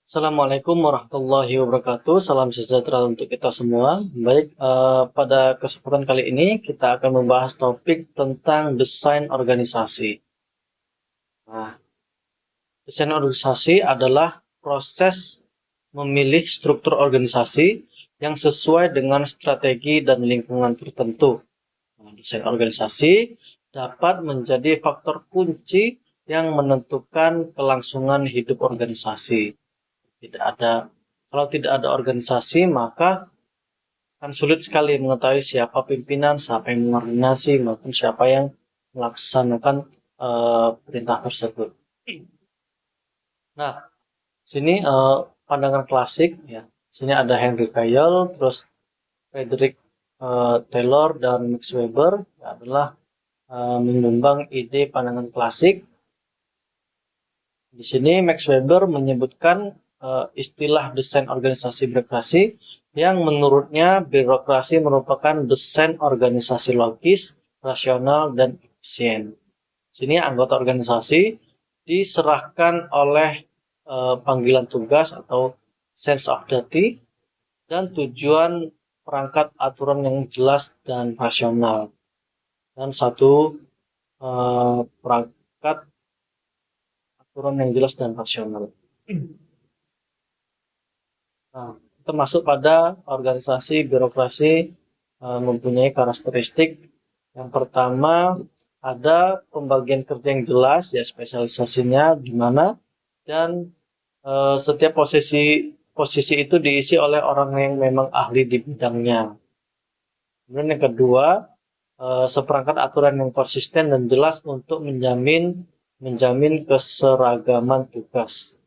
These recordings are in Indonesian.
Assalamualaikum warahmatullahi wabarakatuh. Salam sejahtera untuk kita semua. Baik, pada kesempatan kali ini kita akan membahas topik tentang desain organisasi. Nah, desain organisasi adalah proses memilih struktur organisasi yang sesuai dengan strategi dan lingkungan tertentu. Nah, desain organisasi dapat menjadi faktor kunci yang menentukan kelangsungan hidup organisasi. Tidak ada Kalau tidak ada organisasi, maka kan sulit sekali mengetahui siapa pimpinan, siapa yang mengordinasi, maupun siapa yang melaksanakan perintah tersebut. Nah, sini pandangan klasik ya. Sini ada Henry Cavill, terus Frederick Taylor dan Max Weber ya, adalah menyumbang ide pandangan klasik. Di sini Max Weber menyebutkan istilah desain organisasi birokrasi yang menurutnya birokrasi merupakan desain organisasi logis, rasional, dan efisien. Sini anggota organisasi diserahkan oleh panggilan tugas atau sense of duty dan tujuan perangkat aturan yang jelas dan rasional. Dan satu perangkat aturan yang jelas dan rasional. Nah, termasuk pada organisasi birokrasi mempunyai karakteristik. Yang pertama, ada pembagian kerja yang jelas, ya spesialisasinya di mana, dan setiap posisi itu diisi oleh orang yang memang ahli di bidangnya. Kemudian yang kedua, seperangkat aturan yang konsisten dan jelas untuk menjamin keseragaman tugas.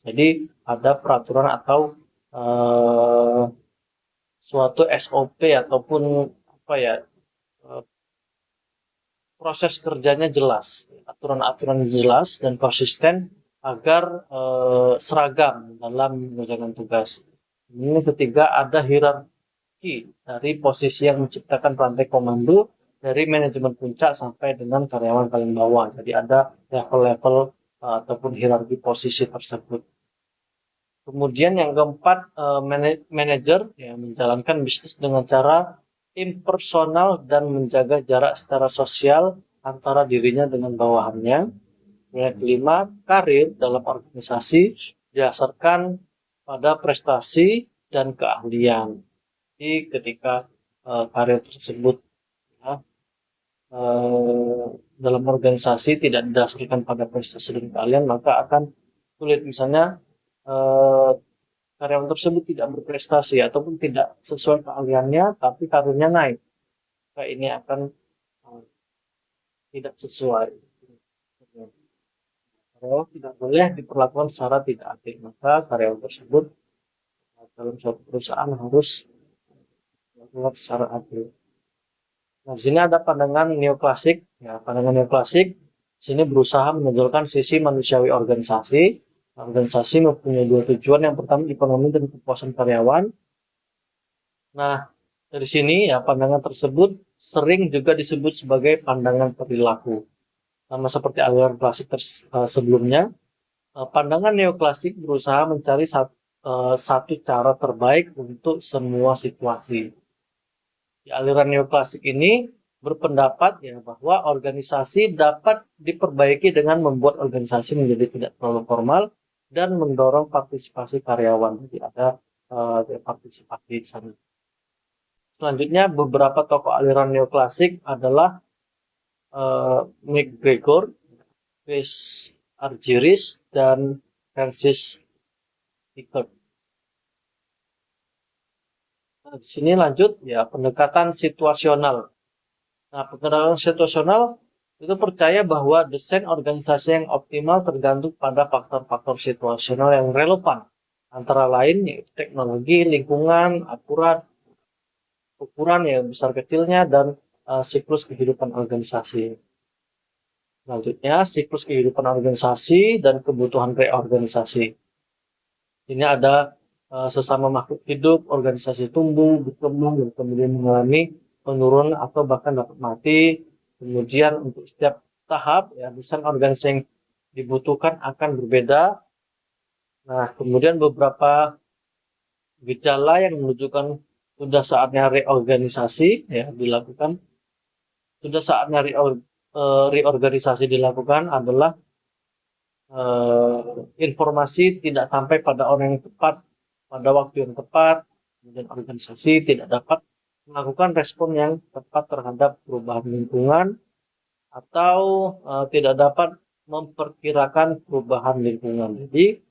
Jadi ada peraturan atau suatu SOP ataupun apa ya, proses kerjanya jelas, aturan-aturan jelas dan konsisten agar seragam dalam mengerjakan tugas. Ini ketiga, ada hierarki dari posisi yang menciptakan rantai komando dari manajemen puncak sampai dengan karyawan paling bawah. Jadi ada level-level ataupun hierarki posisi tersebut. Kemudian yang keempat, manajer ya, menjalankan bisnis dengan cara impersonal dan menjaga jarak secara sosial antara dirinya dengan bawahannya. Yang kelima, karir dalam organisasi didasarkan pada prestasi dan keahlian. Jadi ketika karir tersebut ya, dalam organisasi tidak didasarkan pada prestasi dan keahlian, maka akan sulit. Misalnya karyawan tersebut tidak berprestasi ataupun tidak sesuai keahliannya, tapi karirnya naik, maka ini akan tidak sesuai. Karyawan tidak boleh diperlakukan secara tidak adil, maka karyawan tersebut dalam suatu perusahaan harus diperlakukan secara adil. Nah, di sini ada pandangan neoklasik. Ya, pandangan neoklasik sini berusaha menonjolkan sisi manusiawi organisasi. Organisasi mempunyai dua tujuan. Yang pertama, ekonomi dan kepuasan karyawan. Nah, dari sini ya pandangan tersebut sering juga disebut sebagai pandangan perilaku. Sama seperti aliran klasik sebelumnya, pandangan neoklasik berusaha mencari satu cara terbaik untuk semua situasi. Di aliran neoklasik ini berpendapat ya bahwa organisasi dapat diperbaiki dengan membuat organisasi menjadi tidak terlalu formal dan mendorong partisipasi karyawan. Jadi ada partisipasi di sana. Selanjutnya, beberapa tokoh aliran neoklasik adalah McGregor, Chris Argyris, dan Francis Pickett. Nah, di sini lanjut ya, pendekatan situasional. Nah, pendekatan situasional itu percaya bahwa desain organisasi yang optimal tergantung pada faktor-faktor situasional yang relevan. Antara lain yaitu teknologi, lingkungan, ukuran yang besar kecilnya, dan siklus kehidupan organisasi. Selanjutnya, siklus kehidupan organisasi dan kebutuhan reorganisasi. Sini ada sesama makhluk hidup, organisasi tumbuh, berkembang, dan kemudian mengalami penurunan atau bahkan dapat mati. Kemudian untuk setiap tahap, ya, desain organisasi yang dibutuhkan akan berbeda. Nah, kemudian beberapa gejala yang menunjukkan sudah saatnya reorganisasi ya dilakukan. Sudah saatnya reorganisasi dilakukan adalah informasi tidak sampai pada orang yang tepat pada waktu yang tepat, kemudian organisasi tidak dapat melakukan respon yang tepat terhadap perubahan lingkungan atau tidak dapat memperkirakan perubahan lingkungan. Jadi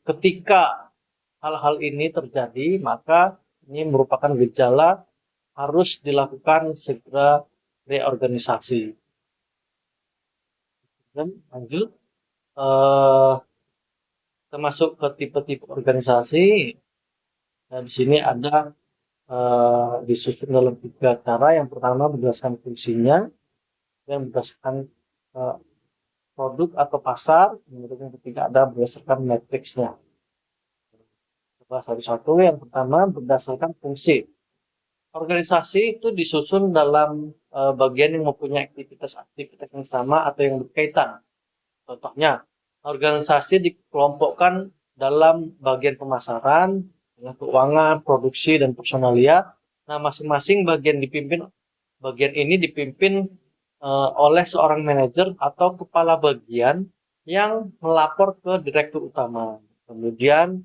ketika hal-hal ini terjadi, maka ini merupakan gejala harus dilakukan segera reorganisasi. Dan lanjut, termasuk ke tipe-tipe organisasi. Nah, di sini ada disusun dalam 3 cara. Yang pertama berdasarkan fungsinya, yang berdasarkan produk atau pasar, kemudian yang ketiga ada berdasarkan matriksnya. Coba satu-satu. Yang pertama berdasarkan fungsi. Organisasi itu disusun dalam bagian yang mempunyai aktivitas yang sama atau yang berkaitan. Contohnya, organisasi dikelompokkan dalam bagian pemasaran, keuangan, produksi, dan personalia. Nah, masing-masing bagian ini dipimpin oleh seorang manajer atau kepala bagian yang melapor ke direktur utama. Kemudian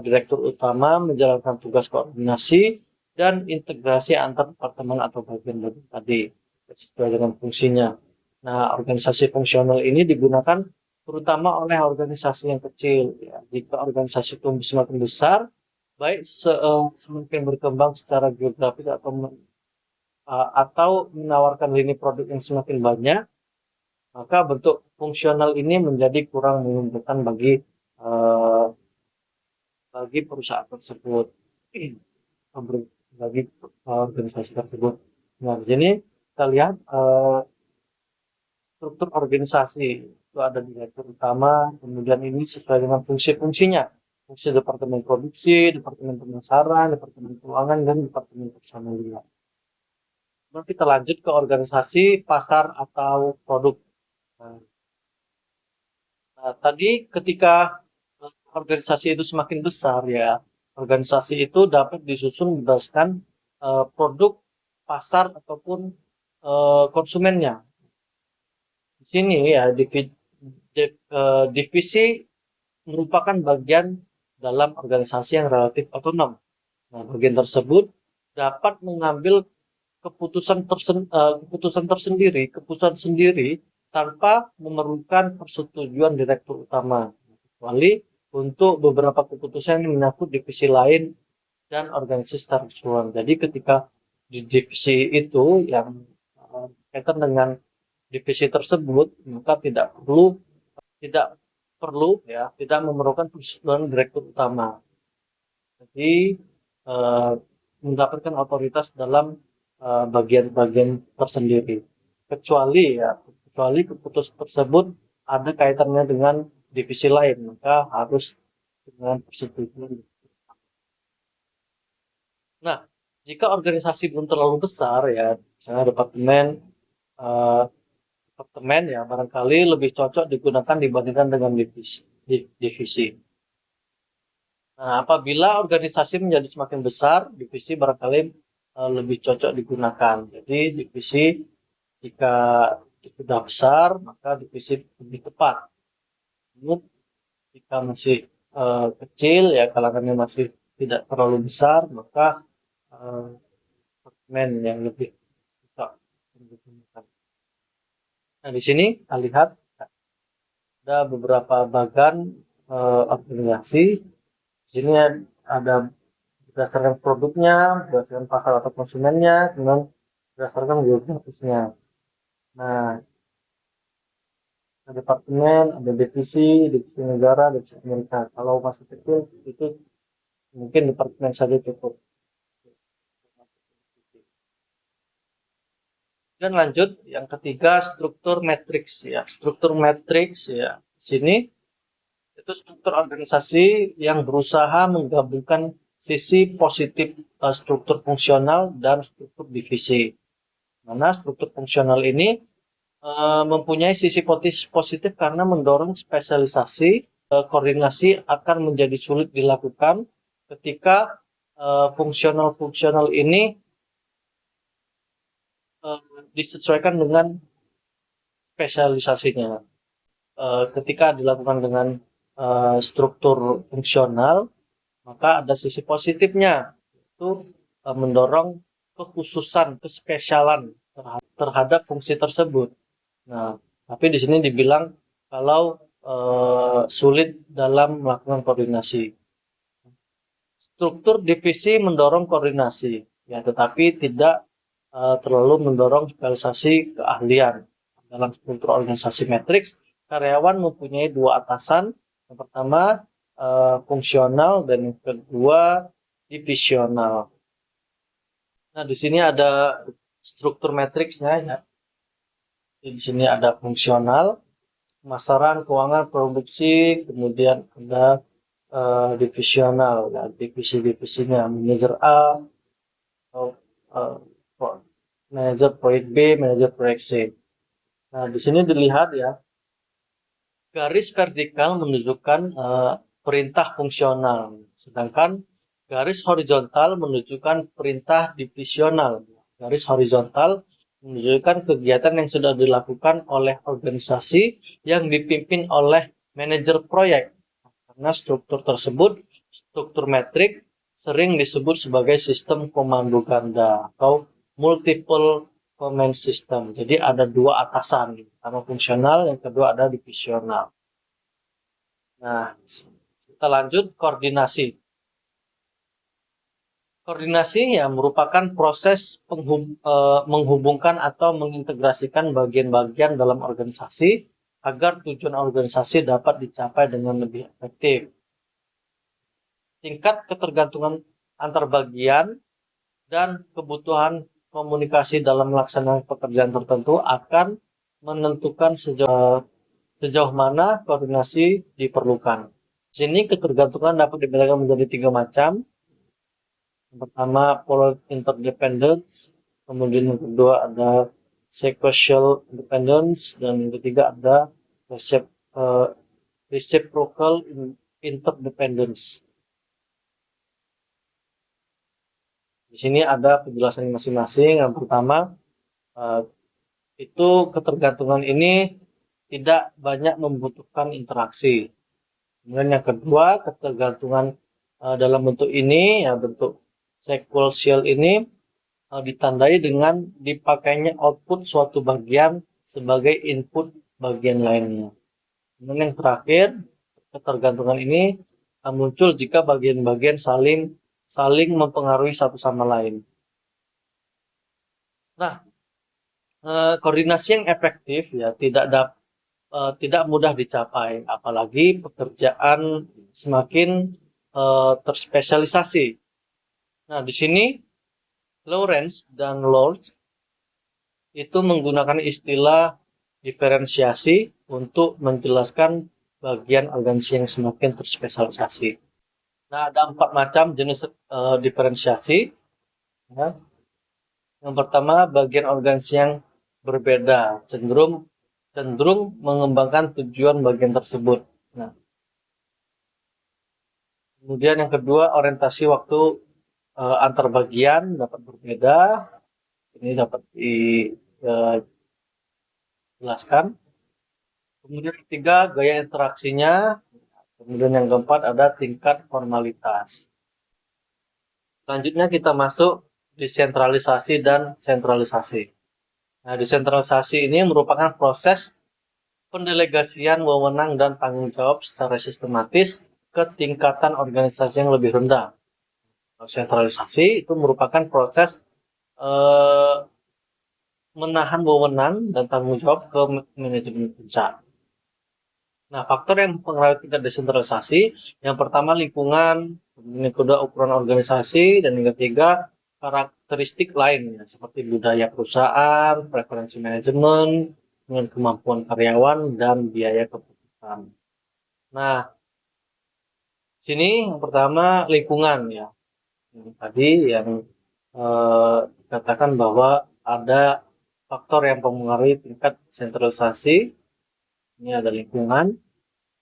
direktur utama menjalankan tugas koordinasi dan integrasi antar departemen atau bagian-bagian tadi sesuai dengan fungsinya. Nah, organisasi fungsional ini digunakan terutama oleh organisasi yang kecil. Ya. Jika organisasi itu semakin besar, baik semakin berkembang secara geografis atau menawarkan lini produk yang semakin banyak, maka bentuk fungsional ini menjadi kurang menguntungkan bagi perusahaan tersebut, bagi organisasi tersebut. Nah, di sini kita lihat struktur organisasi itu ada direktur utama, kemudian ini sesuai dengan fungsi-fungsinya. Fungsi departemen produksi, departemen pemasaran, departemen keuangan, dan departemen personalia. Kemudian kita lanjut ke organisasi pasar atau produk. Nah, tadi ketika organisasi itu semakin besar ya, organisasi itu dapat disusun berdasarkan produk, pasar ataupun konsumennya. Di sini ya divisi merupakan bagian dalam organisasi yang relatif otonom. Nah, bagian tersebut dapat mengambil keputusan sendiri tanpa memerlukan persetujuan direktur utama, kecuali untuk beberapa keputusan yang menyangkut divisi lain dan organisasi secara keseluruhan. Jadi ketika di divisi itu yang berkaitan dengan divisi tersebut, maka tidak memerlukan persetujuan direktur utama. Jadi mendapatkan otoritas dalam bagian-bagian tersendiri, kecuali keputusan tersebut ada kaitannya dengan divisi lain, maka harus dengan persetujuan. Nah, jika organisasi belum terlalu besar ya, misalnya departemen ya barangkali lebih cocok digunakan dibandingkan dengan divisi. Nah, apabila organisasi menjadi semakin besar, divisi barangkali lebih cocok digunakan. Jadi divisi jika sudah besar, maka divisi lebih tepat. Namun jika masih kecil ya, kalangannya masih tidak terlalu besar, maka departemen yang lebih cocok digunakan. Nah, di sini kita lihat ada beberapa bagan organisasi. Di sini ada berdasarkan produknya, berdasarkan pasar atau konsumennya, kemudian berdasarkan geografisnya. Nah, ada departemen, ada divisi negara, divisi Amerika. Kalau masih kecil itu mungkin departemen saja cukup. Dan lanjut yang ketiga, struktur matriks ya. Struktur matriks ya. Di sini itu struktur organisasi yang berusaha menggabungkan sisi positif struktur fungsional dan struktur divisi. Mana struktur fungsional ini mempunyai sisi positif karena mendorong spesialisasi koordinasi akan menjadi sulit dilakukan ketika fungsional-fungsional ini disesuaikan dengan spesialisasinya. Ketika dilakukan dengan struktur fungsional, maka ada sisi positifnya, itu mendorong kekhususan, kespesialan terhadap fungsi tersebut. Nah, tapi di sini dibilang kalau sulit dalam melakukan koordinasi. Struktur divisi mendorong koordinasi, ya, tetapi tidak terlalu mendorong spesialisasi keahlian. Dalam struktur organisasi matriks, karyawan mempunyai dua atasan. Yang pertama fungsional dan yang kedua divisional. Nah, di sini ada struktur matriksnya, ya. Di sini ada fungsional, pemasaran, keuangan, produksi, kemudian ada divisional, ya, divisi-divisinya, manajer A atau manajer proyek B, manajer proyek C. Nah, di sini dilihat, ya, garis vertikal menunjukkan perintah fungsional, sedangkan garis horizontal menunjukkan perintah divisional. Garis horizontal menunjukkan kegiatan yang sudah dilakukan oleh organisasi yang dipimpin oleh manajer proyek. Karena struktur tersebut, struktur metrik, sering disebut sebagai sistem komando ganda atau multiple command system. Jadi ada dua atasan, pertama fungsional, yang kedua ada divisional. Nah, kita lanjut koordinasi. Koordinasi, ya, merupakan proses menghubungkan atau mengintegrasikan bagian-bagian dalam organisasi agar tujuan organisasi dapat dicapai dengan lebih efektif. Tingkat ketergantungan antar bagian dan kebutuhan komunikasi dalam melaksanakan pekerjaan tertentu akan menentukan sejauh mana koordinasi diperlukan. Di sini ketergantungan dapat dibedakan menjadi 3 macam. Yang pertama, polar interdependence, kemudian yang kedua ada sequential independence, dan yang ketiga ada reciprocal interdependence. Di sini ada penjelasan masing-masing. Yang pertama, itu ketergantungan ini tidak banyak membutuhkan interaksi. Kemudian yang kedua, ketergantungan dalam bentuk ini, ya, bentuk sequential ini ditandai dengan dipakainya output suatu bagian sebagai input bagian lainnya. Kemudian yang terakhir, ketergantungan ini muncul jika bagian-bagian saling mempengaruhi satu sama lain. Nah, koordinasi yang efektif, ya, tidak mudah dicapai, apalagi pekerjaan semakin terspesialisasi. Nah, di sini Lawrence dan Lord itu menggunakan istilah diferensiasi untuk menjelaskan bagian organisasi yang semakin terspesialisasi. Nah, ada 4 macam jenis diferensiasi. Ya. Yang pertama, bagian organisasi yang berbeda, cenderung mengembangkan tujuan bagian tersebut. Nah, kemudian yang kedua, orientasi waktu antar bagian dapat berbeda. Ini dapat dijelaskan. Kemudian ketiga, gaya interaksinya. Kemudian yang keempat ada tingkat formalitas. Selanjutnya kita masuk desentralisasi dan sentralisasi. Nah, desentralisasi ini merupakan proses pendelegasian wewenang dan tanggung jawab secara sistematis ke tingkatan organisasi yang lebih rendah. Sentralisasi itu merupakan proses menahan wewenang dan tanggung jawab ke manajemen puncak. Nah, faktor yang mempengaruhi tingkat desentralisasi, yang pertama lingkungan, yang kedua ukuran organisasi, dan yang ketiga karakteristik lainnya seperti budaya perusahaan, preferensi manajemen, dengan kemampuan karyawan, dan biaya keputusan. Nah, sini yang pertama lingkungan, ya. Tadi yang dikatakan bahwa ada faktor yang mempengaruhi tingkat sentralisasi. Ini ada lingkungan.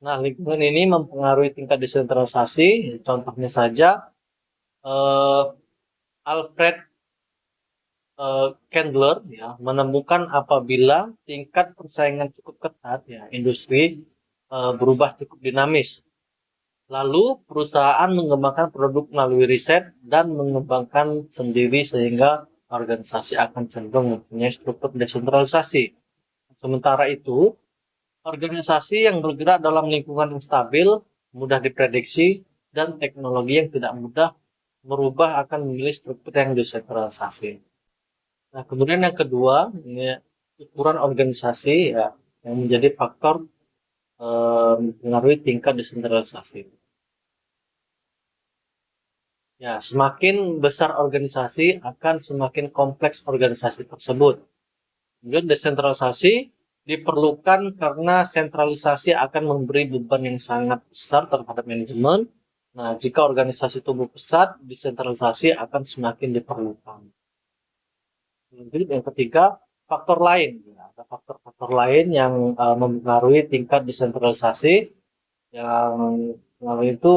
Nah, lingkungan ini mempengaruhi tingkat desentralisasi. Contohnya saja, eh, Alfred Candler ya menemukan apabila tingkat persaingan cukup ketat ya industri berubah cukup dinamis. Lalu perusahaan mengembangkan produk melalui riset dan mengembangkan sendiri sehingga organisasi akan cenderung mempunyai struktur desentralisasi. Sementara itu, organisasi yang bergerak dalam lingkungan yang stabil, mudah diprediksi, dan teknologi yang tidak mudah merubah akan memilih struktur yang desentralisasi. Nah, kemudian yang kedua, ini ukuran organisasi ya, yang menjadi faktor mempengaruhi tingkat desentralisasi. Ya, semakin besar organisasi akan semakin kompleks organisasi tersebut. Kemudian desentralisasi diperlukan karena sentralisasi akan memberi beban yang sangat besar terhadap manajemen. Nah, jika organisasi tumbuh pesat, desentralisasi akan semakin diperlukan. Kemudian yang ketiga, faktor lain. Ya, ada faktor-faktor lain yang mempengaruhi tingkat desentralisasi. Yang melalui itu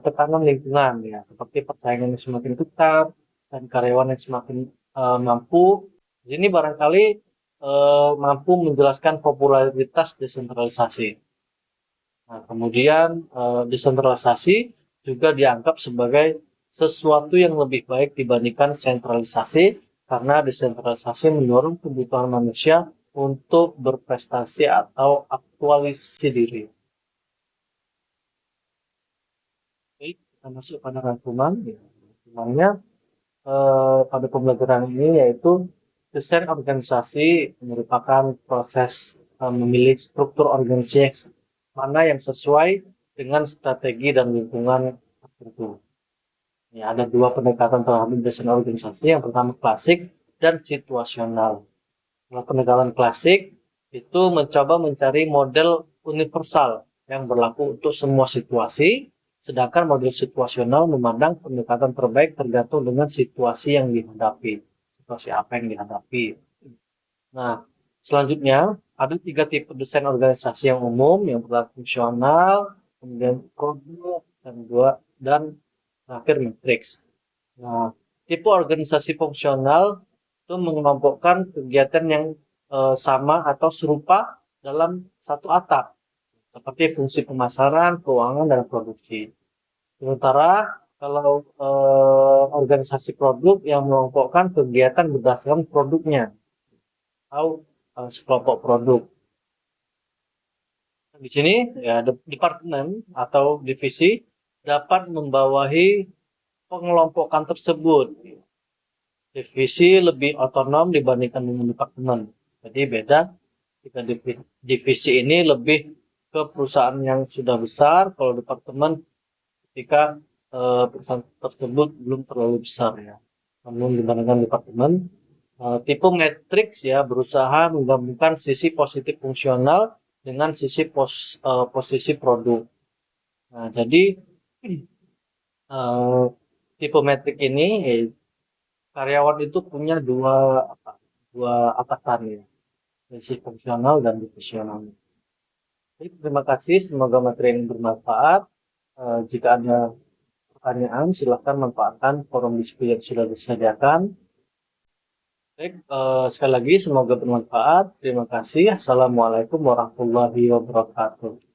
tekanan lingkungan ya, seperti persaingan yang semakin ketat dan karyawan yang semakin mampu. Ini barangkali mampu menjelaskan popularitas desentralisasi. Nah, kemudian desentralisasi juga dianggap sebagai sesuatu yang lebih baik dibandingkan sentralisasi karena desentralisasi mendorong kebutuhan manusia untuk berprestasi atau aktualisasi diri. Oke, kita masuk pada rangkuman. Ya. Rangkumannya pada pembelajaran ini yaitu desain organisasi merupakan proses memilih struktur organisasi mana yang sesuai dengan strategi dan lingkungan tertentu. Ya, ada dua pendekatan terhadap desain organisasi. Yang pertama klasik dan situasional. Nah, pendekatan klasik itu mencoba mencari model universal yang berlaku untuk semua situasi, sedangkan model situasional memandang pendekatan terbaik tergantung dengan situasi yang dihadapi, situasi apa yang dihadapi. Nah, selanjutnya ada tiga tipe desain organisasi yang umum, yang pertama fungsional, kemudian produk, dan terakhir matriks. Nah, tipe organisasi fungsional itu mengelompokkan kegiatan yang sama atau serupa dalam satu atap, seperti fungsi pemasaran, keuangan, dan produksi. Sementara kalau organisasi produk yang mengelompokkan kegiatan berdasarkan produknya atau sekelompok produk. Di sini ya departemen atau divisi dapat membawahi pengelompokan tersebut. Divisi lebih otonom dibandingkan dengan departemen. Jadi beda jika divisi ini lebih ke perusahaan yang sudah besar, kalau departemen ketika perusahaan tersebut belum terlalu besar ya. Namun dibandingkan departemen, tipe matriks ya berusaha menggabungkan sisi positif fungsional dengan sisi posisi produk. Nah, jadi tipe metrik ini karyawan itu punya dua atasan ya, sisi fungsional dan profesional. Jadi, terima kasih, semoga materi ini bermanfaat. Jika ada pertanyaan, silakan manfaatkan forum diskusi yang sudah disediakan. Baik, sekali lagi semoga bermanfaat. Terima kasih. Assalamualaikum warahmatullahi wabarakatuh.